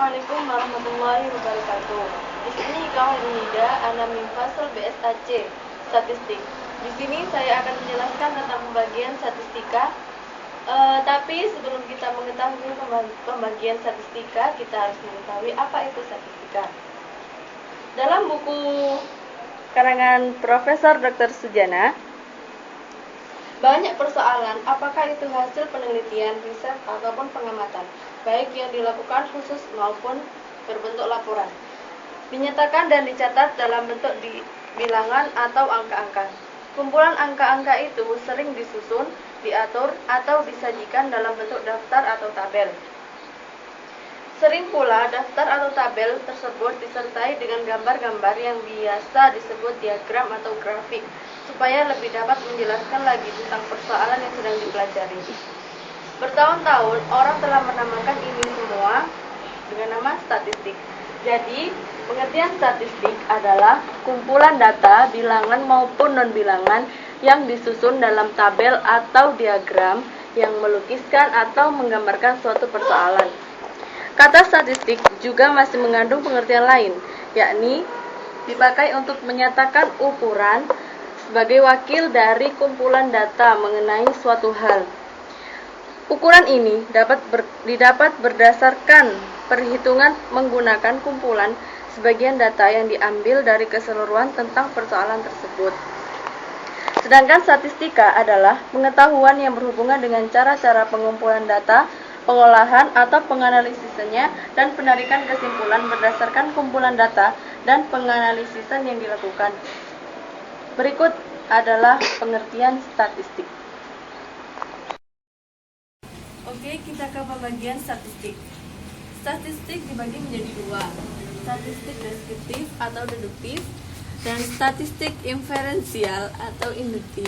Assalamualaikum warahmatullahi wabarakatuh. Di sini kawan Nida, Ana min fasal BSAC Statistik. Di sini saya akan menjelaskan tentang pembagian statistika. Tapi sebelum kita mengetahui pembagian statistika, kita harus mengetahui apa itu statistika. Dalam buku karangan Profesor Dr. Sujana, banyak persoalan apakah itu hasil penelitian, riset, ataupun pengamatan, baik yang dilakukan khusus maupun berbentuk laporan, dinyatakan dan dicatat dalam bentuk bilangan atau angka-angka. Kumpulan angka-angka itu sering disusun, diatur, atau disajikan dalam bentuk daftar atau tabel. Sering pula daftar atau tabel tersebut disertai dengan gambar-gambar yang biasa disebut diagram atau grafik, supaya lebih dapat menjelaskan lagi tentang persoalan yang sedang dipelajari. Bertahun-tahun orang telah menamakan ini semua dengan nama statistik. Jadi, pengertian statistik adalah kumpulan data, bilangan maupun non-bilangan yang disusun dalam tabel atau diagram yang melukiskan atau menggambarkan suatu persoalan. Kata statistik juga masih mengandung pengertian lain, yakni dipakai untuk menyatakan ukuran sebagai wakil dari kumpulan data mengenai suatu hal. Ukuran ini didapat berdasarkan perhitungan menggunakan kumpulan sebagian data yang diambil dari keseluruhan tentang persoalan tersebut. Sedangkan statistika adalah pengetahuan yang berhubungan dengan cara-cara pengumpulan data, pengolahan atau penganalisisannya, dan penarikan kesimpulan berdasarkan kumpulan data dan penganalisisan yang dilakukan. Berikut adalah pengertian statistik. Oke, kita ke pembagian statistik. Statistik dibagi menjadi dua, statistik deskriptif atau deduktif, dan statistik inferensial atau induktif.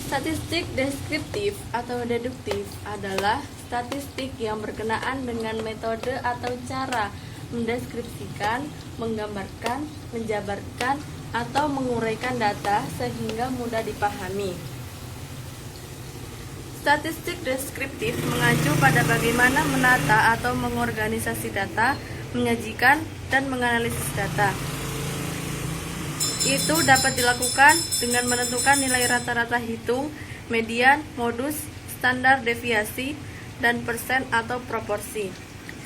Statistik deskriptif atau deduktif adalah statistik yang berkenaan dengan metode atau cara mendeskripsikan, menggambarkan, menjabarkan, atau menguraikan data sehingga mudah dipahami. Statistik deskriptif mengacu pada bagaimana menata atau mengorganisasi data, menyajikan, dan menganalisis data. Itu dapat dilakukan dengan menentukan nilai rata-rata hitung, median, modus, standar deviasi, dan persen atau proporsi.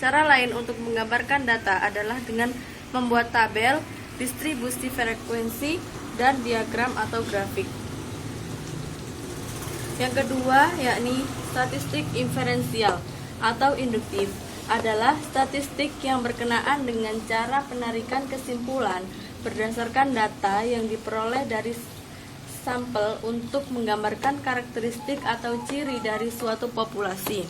Cara lain untuk menggambarkan data adalah dengan membuat tabel, distribusi frekuensi, dan diagram atau grafik. Yang kedua, yakni statistik inferensial atau induktif, adalah statistik yang berkenaan dengan cara penarikan kesimpulan berdasarkan data yang diperoleh dari sampel untuk menggambarkan karakteristik atau ciri dari suatu populasi.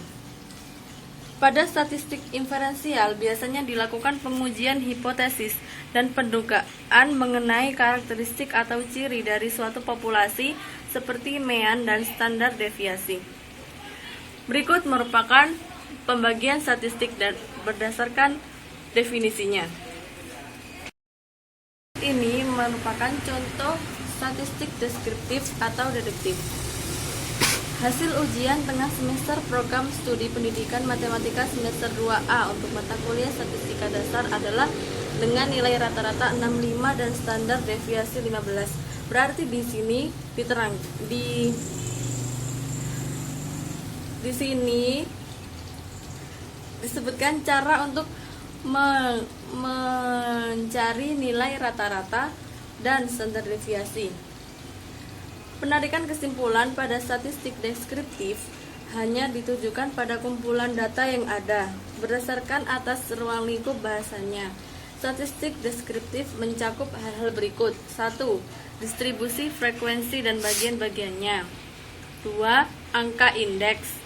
Pada statistik inferensial biasanya dilakukan pengujian hipotesis dan pendugaan mengenai karakteristik atau ciri dari suatu populasi seperti mean dan standar deviasi. Berikut merupakan pembagian statistik dan berdasarkan definisinya. Ini merupakan contoh statistik deskriptif atau deduktif. Hasil ujian tengah semester program studi pendidikan matematika semester 2A untuk mata kuliah statistika dasar adalah dengan nilai rata-rata 65 dan standar deviasi 15. Berarti di sini di sini disebutkan cara untuk mencari nilai rata-rata dan standar deviasi. Penarikan kesimpulan pada statistik deskriptif hanya ditujukan pada kumpulan data yang ada, berdasarkan atas ruang lingkup bahasanya. Statistik deskriptif mencakup hal-hal berikut. 1. Distribusi frekuensi dan bagian-bagiannya. 2. Angka indeks.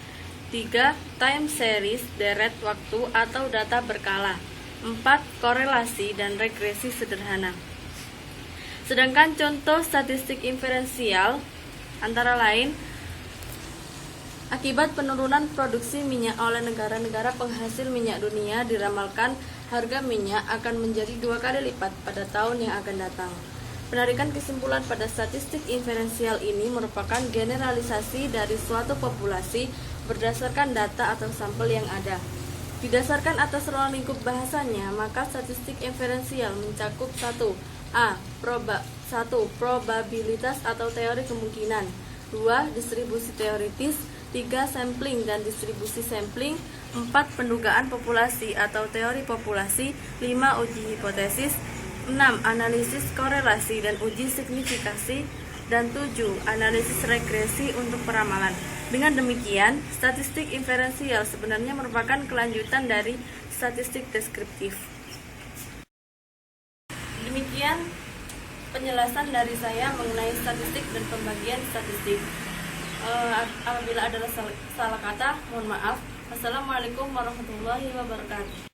3. Time series, deret waktu atau data berkala. 4. Korelasi dan regresi sederhana. Sedangkan contoh statistik inferensial antara lain, akibat penurunan produksi minyak oleh negara-negara penghasil minyak dunia, diramalkan harga minyak akan menjadi 2 kali lipat pada tahun yang akan datang. Penarikan kesimpulan pada statistik inferensial ini merupakan generalisasi dari suatu populasi berdasarkan data atau sampel yang ada. Didasarkan atas ruang lingkup bahasanya, maka statistik inferensial mencakup 1. Probabilitas atau teori kemungkinan. 2. Distribusi teoritis. 3. Sampling dan distribusi sampling. 4. Pendugaan populasi atau teori populasi. 5. Uji hipotesis. 6. Analisis korelasi dan uji signifikasi. Dan 7. Analisis regresi untuk peramalan. Dengan demikian, statistik inferensial sebenarnya merupakan kelanjutan dari statistik deskriptif. Demikian penjelasan dari saya mengenai statistik dan pembagian statistik. Apabila ada salah kata, mohon maaf. Wassalamualaikum warahmatullahi wabarakatuh.